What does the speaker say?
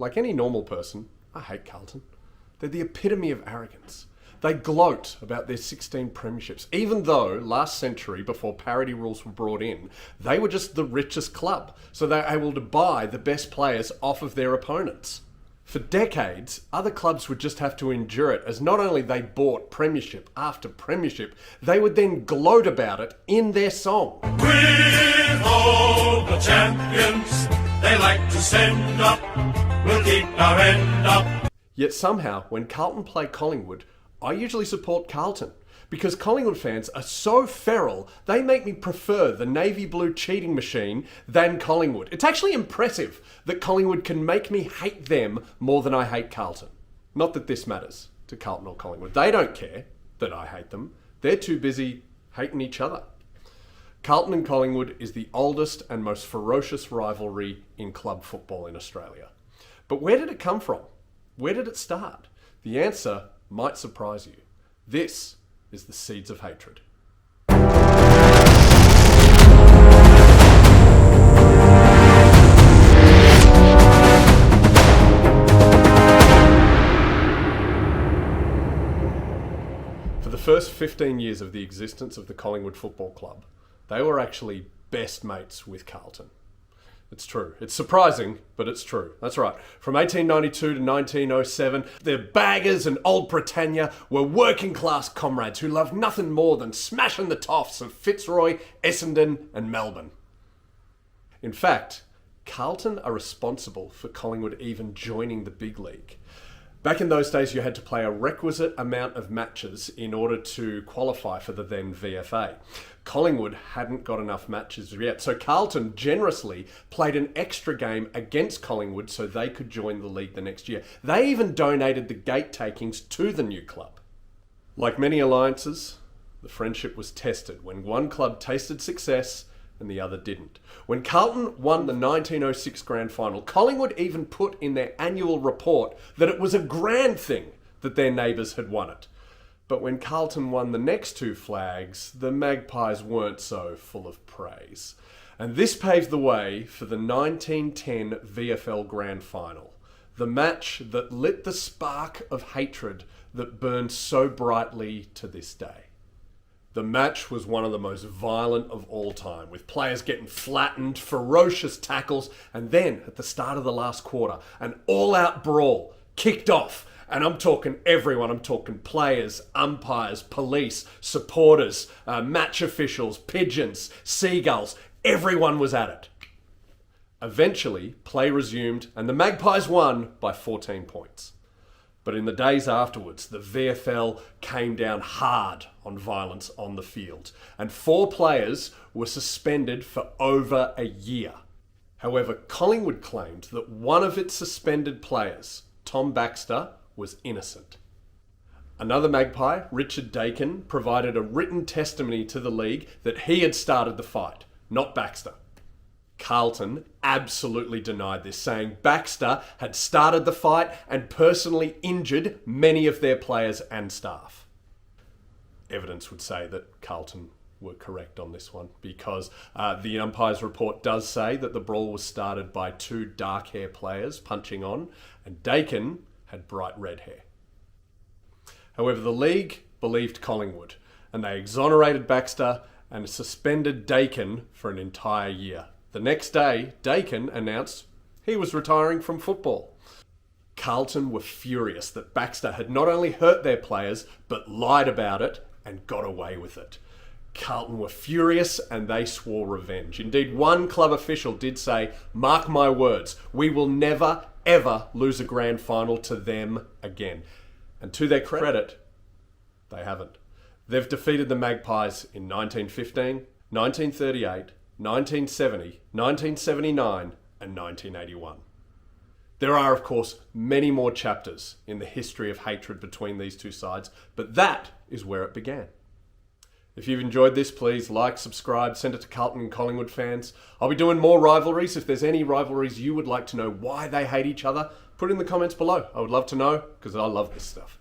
Like any normal person, I hate Carlton. They're the epitome of arrogance. They gloat about their 16 premierships, even though last century, before parity rules were brought in, they were just the richest club, so they were able to buy the best players off of their opponents. For decades, other clubs would just have to endure it, as not only they bought premiership after premiership, they would then gloat about it in their song. We're all the champions, they like to send up, we'll keep our end up. Yet somehow, when Carlton play Collingwood, I usually support Carlton, because Collingwood fans are so feral, they make me prefer the navy blue cheating machine than Collingwood. It's actually impressive that Collingwood can make me hate them more than I hate Carlton. Not that this matters to Carlton or Collingwood. They don't care that I hate them. They're too busy hating each other. Carlton and Collingwood is the oldest and most ferocious rivalry in club football in Australia. But where did it come from? Where did it start? The answer might surprise you. This is the Seeds of Hatred. For the first 15 years of the existence of the Collingwood Football Club, they were actually best mates with Carlton. It's true. It's surprising, but it's true. That's right. From 1892 to 1907, the Baggers and Old Britannia were working class comrades who loved nothing more than smashing the toffs of Fitzroy, Essendon and Melbourne. In fact, Carlton are responsible for Collingwood even joining the big league. Back in those days, you had to play a requisite amount of matches in order to qualify for the then VFA. Collingwood hadn't got enough matches yet, so Carlton generously played an extra game against Collingwood so they could join the league the next year. They even donated the gate takings to the new club. Like many alliances, the friendship was tested when one club tasted success and the other didn't. When Carlton won the 1906 grand final, Collingwood even put in their annual report that it was a grand thing that their neighbours had won it. But when Carlton won the next two flags, the Magpies weren't so full of praise. And this paved the way for the 1910 VFL Grand Final, the match that lit the spark of hatred that burns so brightly to this day. The match was one of the most violent of all time, with players getting flattened, ferocious tackles, and then, at the start of the last quarter, an all-out brawl kicked off. And I'm talking everyone. I'm talking players, umpires, police, supporters, match officials, pigeons, seagulls. Everyone was at it. Eventually, play resumed, and the Magpies won by 14 points. But in the days afterwards, the VFL came down hard on violence on the field, and 4 players were suspended for over a year. However, Collingwood claimed that one of its suspended players, Tom Baxter, was innocent. Another Magpie, Richard Dakin, provided a written testimony to the league that he had started the fight, not Baxter. Carlton absolutely denied this, saying Baxter had started the fight and personally injured many of their players and staff. Evidence would say that Carlton were correct on this one, because the umpire's report does say that the brawl was started by 2 dark hair players punching on, and Dakin had bright red hair. However, the league believed Collingwood, and they exonerated Baxter and suspended Dakin for an entire year. The next day, Dakin announced he was retiring from football. Carlton were furious that Baxter had not only hurt their players, but lied about it and got away with it. Carlton were furious and they swore revenge. Indeed, one club official did say, "Mark my words, we will never, ever lose a grand final to them again." And to their credit, they haven't. They've defeated the Magpies in 1915, 1938, 1970, 1979 and 1981. There are, of course, many more chapters in the history of hatred between these two sides, but that is where it began. If you've enjoyed this, please like, subscribe, send it to Carlton and Collingwood fans. I'll be doing more rivalries. If there's any rivalries you would like to know why they hate each other, put it in the comments below. I would love to know, because I love this stuff.